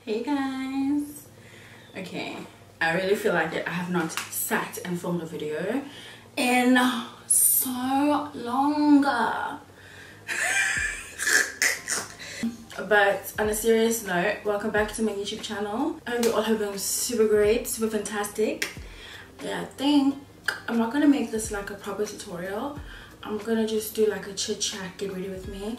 Hey guys. Okay, I really feel like I have not sat and filmed a video in so long. But on a serious note, welcome back to my YouTube channel. I hope you all have been super great, super fantastic. Yeah, I think I'm not gonna make this like a proper tutorial. I'm gonna just do like a chit chat, get ready with me.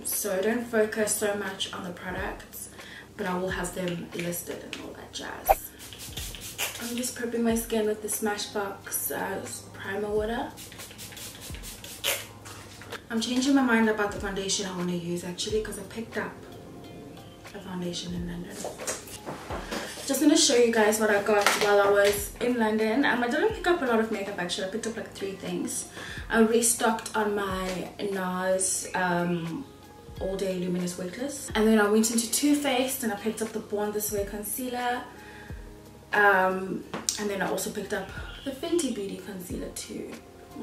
So don't focus so much on the products, but I will have them listed and all that jazz. I'm just prepping my skin with the Smashbox primer water. I'm changing my mind about the foundation I want to use actually, because I picked up a foundation in London. Just going to show you guys what I got while I was in London. I didn't pick up a lot of makeup actually. I picked up like 3 things. I restocked on my NARS All Day Luminous Weightless. And then I went into Too Faced and I picked up the Born This Way concealer. And then I also picked up the Fenty Beauty concealer too.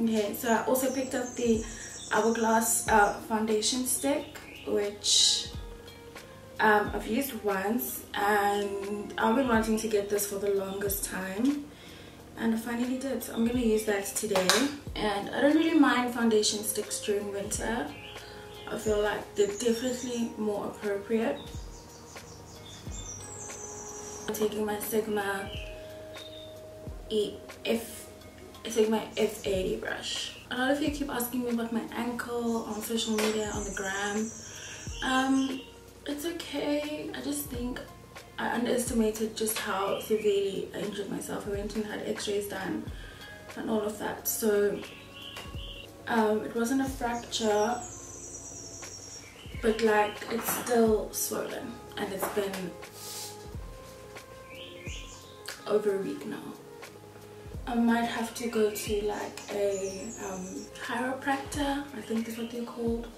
Okay, so I also picked up the Hourglass foundation stick, which I've used once, and I've been wanting to get this for the longest time, and I finally did. So I'm going to use that today. And I don't really mind foundation sticks during winter. I feel like they're definitely more appropriate. I'm taking my Sigma F80 brush. A lot of you keep asking me about my ankle on social media, on the gram. It's okay. I just think I underestimated just how severely I injured myself. I went and had x-rays done and all of that. So it wasn't a fracture, but like it's still swollen, and it's been over a week now. I might have to go to like a chiropractor, I think that's what they're called,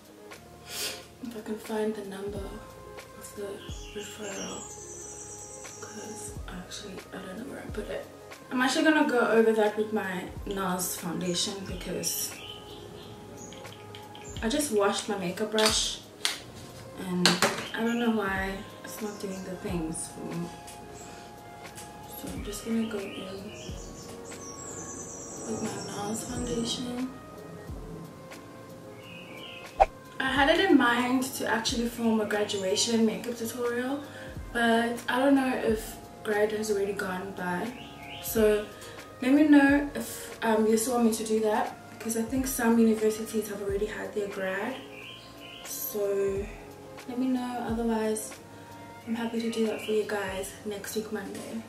if I can find the number of the referral, because actually I don't know where I put it. I'm actually gonna go over that with my NARS foundation, because I just washed my makeup brush and I don't know why it's not doing the things for me. So I'm just gonna go in with my NARS foundation. I had it in mind to actually film a graduation makeup tutorial, but I don't know if grad has already gone by. So let me know if you still want me to do that, because I think some universities have already had their grad. So let me know, otherwise I'm happy to do that for you guys next week Monday.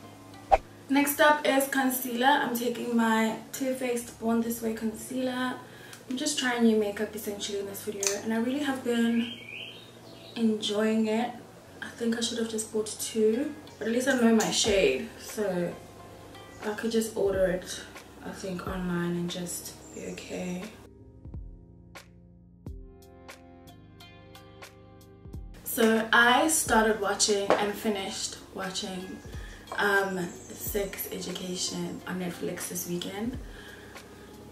Next up is concealer. I'm taking my Too Faced Born This Way concealer. I'm just trying new makeup essentially in this video, and I really have been enjoying it. I think I should have just bought 2, but at least I know my shade, so I could just order it, I think, online and just be okay. So I started watching and finished watching Sex Education on Netflix this weekend.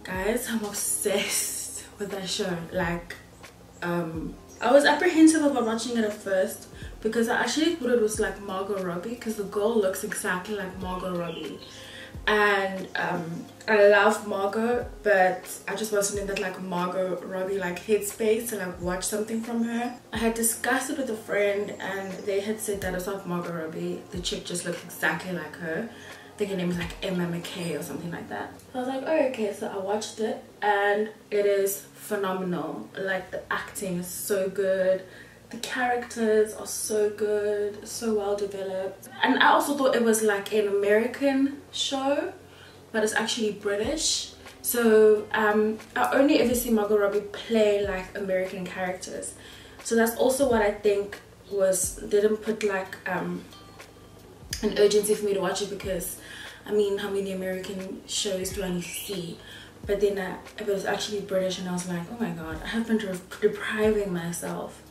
Guys, I'm obsessed with that show. Like I was apprehensive about watching it at first, because I actually thought it was like Margot Robbie, because the girl looks exactly like Margot Robbie, and I love Margot, but I just wasn't in that like Margot Robbie like headspace to like watch something from her. I had discussed it with a friend, and they had said that it's not Margot Robbie, the chick just looked exactly like her. I think her name is like Emma McKay or something like that. So I was like, oh okay, so I watched it and it is phenomenal. Like the acting is so good, the characters are so good, so well developed. And I also thought it was like an American show, but it's actually British. So I only ever see Margot Robbie play like American characters. So that's also what I think didn't put like an urgency for me to watch it, because I mean, how many American shows do I need to see? But then it was actually British, and I was like, oh my god, I have been depriving myself.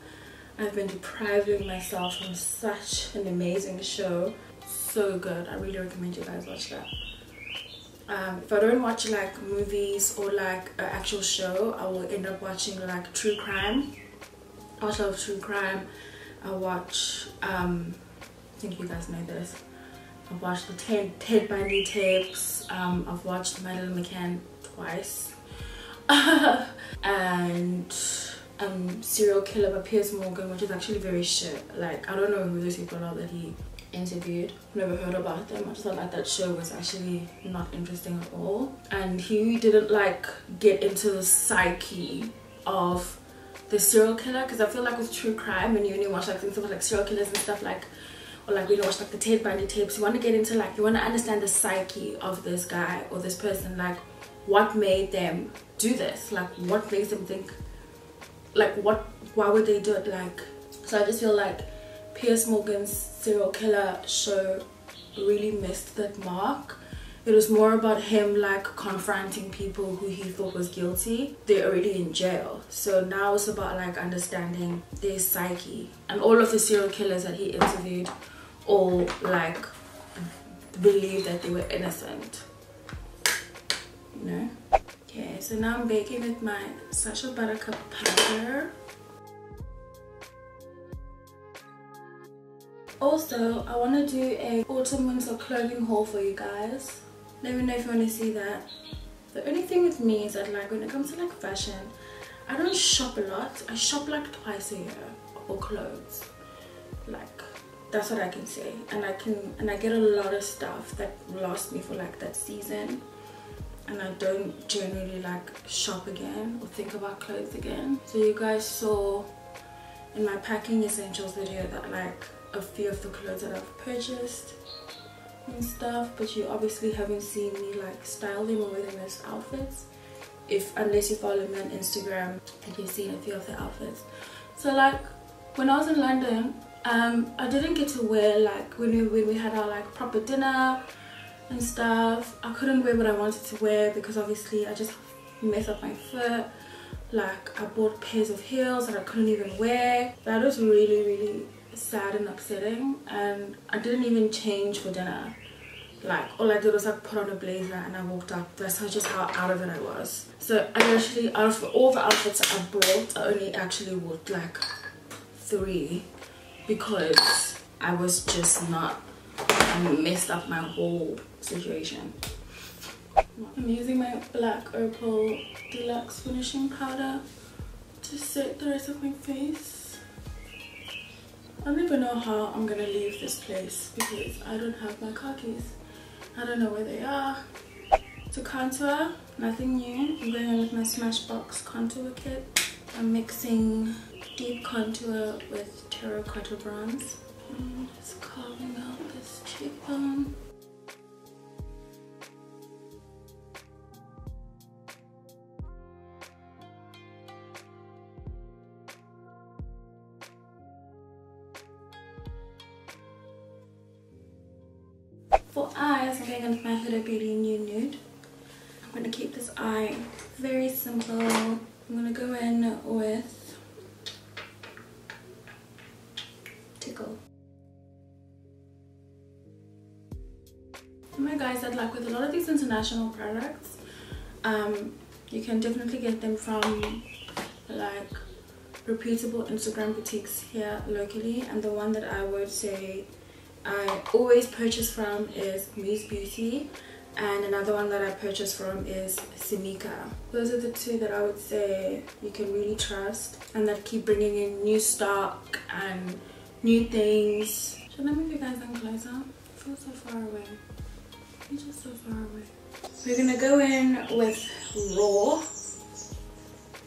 I've been depriving myself from such an amazing show. So good. I really recommend you guys watch that. If I don't watch like movies or like an actual show, I will end up watching like true crime. I also love true crime. I watch, I think you guys know this, I've watched the Ted Bundy tapes, I've watched My Little McCann twice, and Serial Killer by Piers Morgan, which is actually very shit. Like, I don't know who those people are that he interviewed, never heard about them. I just thought like that show was actually not interesting at all, and he didn't like get into the psyche of the serial killer, because I feel like with true crime, when you only watch like things about like serial killers and stuff, like, or like when you watch like the Ted Bundy tapes, you want to get into like, you want to understand the psyche of this guy or this person, like what made them do this, like what makes them think, like why would they do it. Like, so I just feel like Piers Morgan's serial killer show really missed that mark. It was more about him like confronting people who he thought was guilty. They're already in jail, so now it's about like understanding their psyche. And all of the serial killers that he interviewed all like believed that they were innocent, you know. Okay, so now I'm baking with my Sacha Buttercup powder. Also, I want to do a autumn winter clothing haul for you guys. Let me know if you want to see that. The only thing with me is that like when it comes to like fashion, I don't shop a lot. I shop like twice a year for clothes. Like, that's what I can say. And I get a lot of stuff that lasts me for like that season. And I don't generally like shop again or think about clothes again. So you guys saw in my packing essentials video that like a few of the clothes that I've purchased and stuff, but you obviously haven't seen me like style them or wear them as outfits, unless you follow me on Instagram and you've seen a few of the outfits. So like when I was in London, I didn't get to wear like when we had our like proper dinner and stuff. I couldn't wear what I wanted to wear because obviously I just messed up my foot. Like, I bought pairs of heels that I couldn't even wear. That was really sad and upsetting, and I didn't even change for dinner. Like, all I did was like put on a blazer and I walked up. That's just how out of it I was. So I actually, out of all the outfits I bought, I only actually wore like 3 because I was just not, I messed up my whole situation. I'm using my Black Opal Deluxe finishing powder to set the rest of my face. I don't even know how I'm gonna leave this place because I don't have my car keys. I don't know where they are. To contour, nothing new. I'm going in with my Smashbox contour kit. I'm mixing deep contour with terracotta bronze. I'm just carving out this cheekbone. For eyes, I'm going with my Huda Beauty New Nude. I'm going to keep this eye very simple. I'm going to go in with Tickle. Oh my guys, that like with a lot of these international products, you can definitely get them from like reputable Instagram boutiques here locally, and the one that I would say I always purchase from is Muse Beauty, and another one that I purchase from is Simika. Those are the 2 that I would say you can really trust and that keep bringing in new stock and new things. Should I move you guys in closer? I feel so far away. You're just so far away. We're gonna go in with Raw,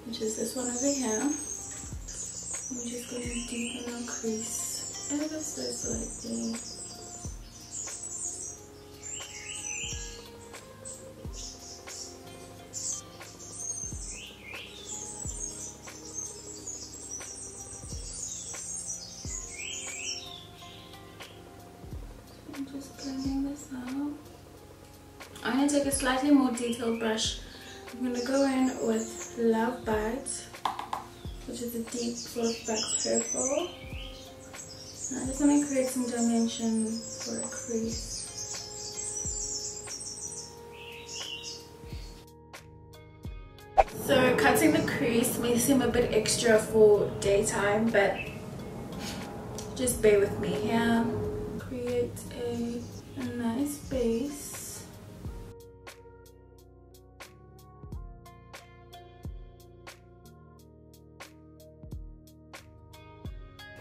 which is this one over here. We're just going to deepen our crease ever so slightly. I'm just blending this out. I'm going to take a slightly more detailed brush. I'm going to go in with Love Bite, which is a deep sort of black purple. I just want to create some dimension for a crease. So cutting the crease may seem a bit extra for daytime, but just bear with me here. Create a nice base.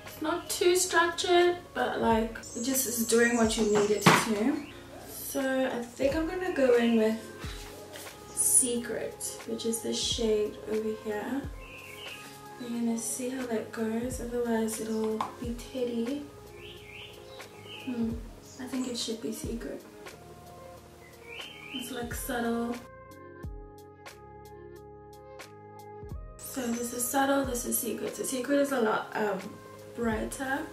It's not too structured, but like it just is doing what you need it to do. So I think I'm gonna go in with Secret, which is the shade over here. We're gonna see how that goes, otherwise it'll be teddy. I think it should be Secret. It's like subtle. So this is subtle, this is Secret. So Secret is a lot brighter.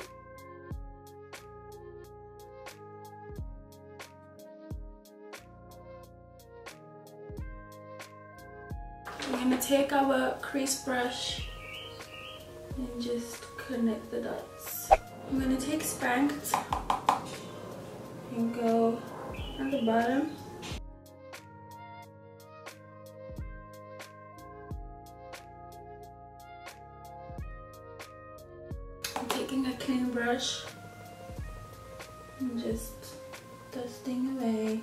We're gonna take our crease brush and just connect the dots. I'm gonna take Spanked and go at the bottom. I'm taking a clean brush and just dusting away.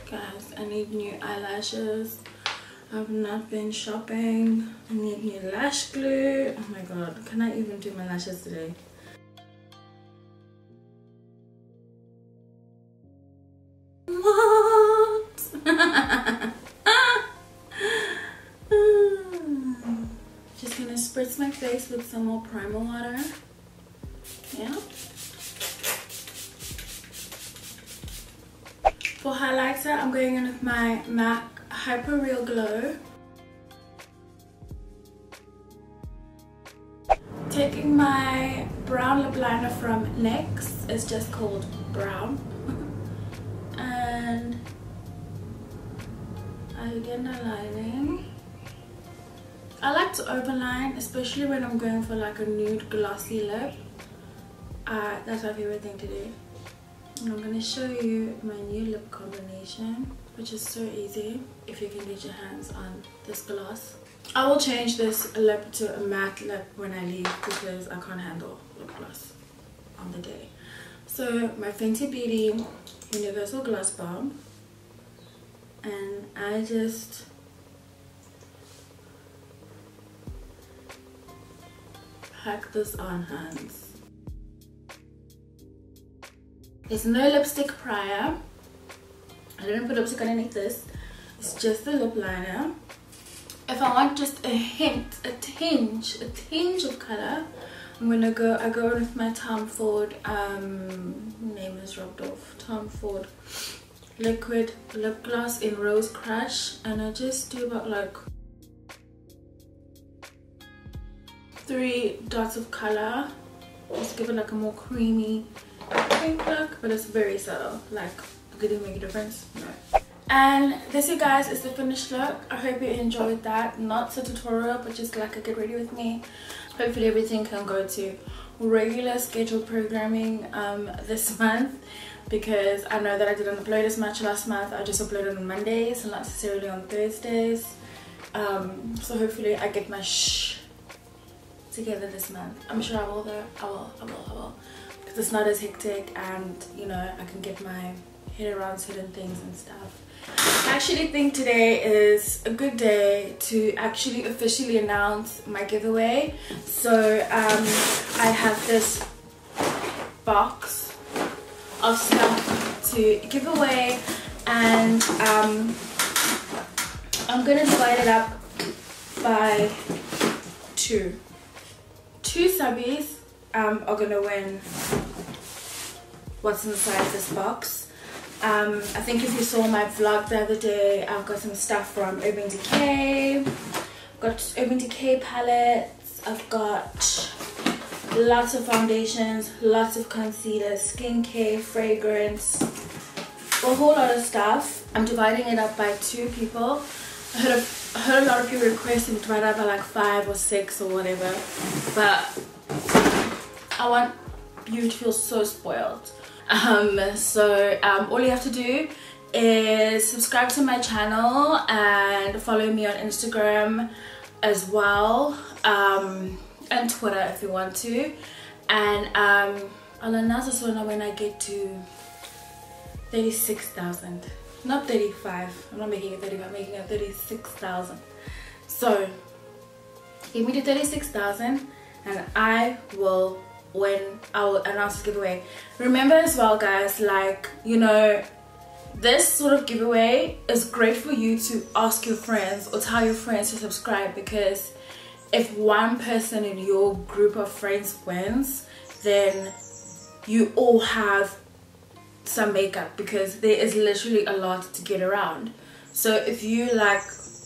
Guys, I need new eyelashes. I've not been shopping. I need new lash glue. Oh my god, can I even do my lashes today? What? Just gonna spritz my face with some more primer water. Yeah. For highlighter, I'm going in with my MAC Hyper Real Glow. Taking my brown lip liner from NYX, it's just called Brown. And again, aligning. I like to overline, especially when I'm going for like a nude glossy lip. That's my favorite thing to do. And I'm going to show you my new lip combination, which is so easy if you can get your hands on this gloss. I will change this lip to a matte lip when I leave because I can't handle lip gloss on the day. So my Fenty Beauty Universal Gloss Bomb, and I just pack this on hands. There's no lipstick prior. I didn't put lipstick underneath this. It's just the lip liner. If I want just a hint, a tinge of color, I go in with my Tom Ford, name is rubbed off, Tom Ford liquid lip gloss in Rose Crush, and I just do about like 3 dots of color. Just give it like a more creamy pink look, but it's very subtle. Like, did it make a difference? No. And this, you guys, is the finished look. I hope you enjoyed that. Not a tutorial, but just like a get ready with me. Hopefully everything can go to regular scheduled programming this month, because I know that I didn't upload as much last month. I just uploaded on Mondays and not necessarily on Thursdays. So hopefully I get my together this month. I'm sure I will though. I will. Because it's not as hectic, and you know, I can get my head around certain things and stuff. I actually think today is a good day to actually officially announce my giveaway. So I have this box of stuff to give away, and I'm gonna divide it up by two subbies are gonna win what's inside this box. I think if you saw my vlog the other day, I've got some stuff from Urban Decay. I've got Urban Decay palettes. I've got lots of foundations, lots of concealer, skincare, fragrance, a whole lot of stuff. I'm dividing it up by 2 people. I heard a lot of people requesting to divide it up by like 5 or 6 or whatever, but I want you to feel so spoiled. So all you have to do is subscribe to my channel and follow me on Instagram. as well, and Twitter if you want to. And I'll announce this one when I get to 36,000. Not 35. I'm not making it 35. I'm making it 36,000. So give me to 36,000 and I will announce this giveaway. Remember as well, guys, like, you know, this sort of giveaway is great for you to ask your friends or tell your friends to subscribe, because if one person in your group of friends wins, then you all have some makeup, because there is literally a lot to get around. So if you like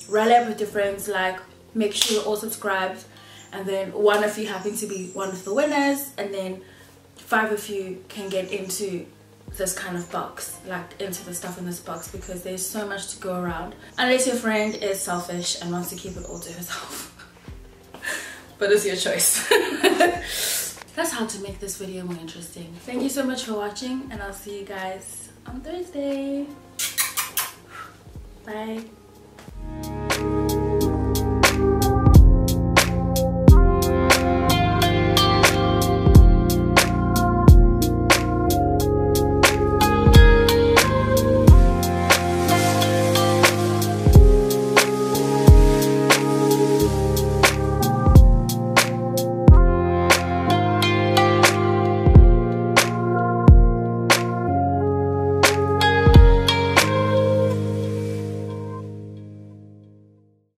rally up with your friends, like make sure you're all subscribed, and then one of you happen to be one of the winners, and then 5 of you can get into this kind of box, like into the stuff in this box, because there's so much to go around, unless your friend is selfish and wants to keep it all to herself. But it's your choice. That's how to make this video more interesting. Thank you so much for watching, and I'll see you guys on Thursday. Bye.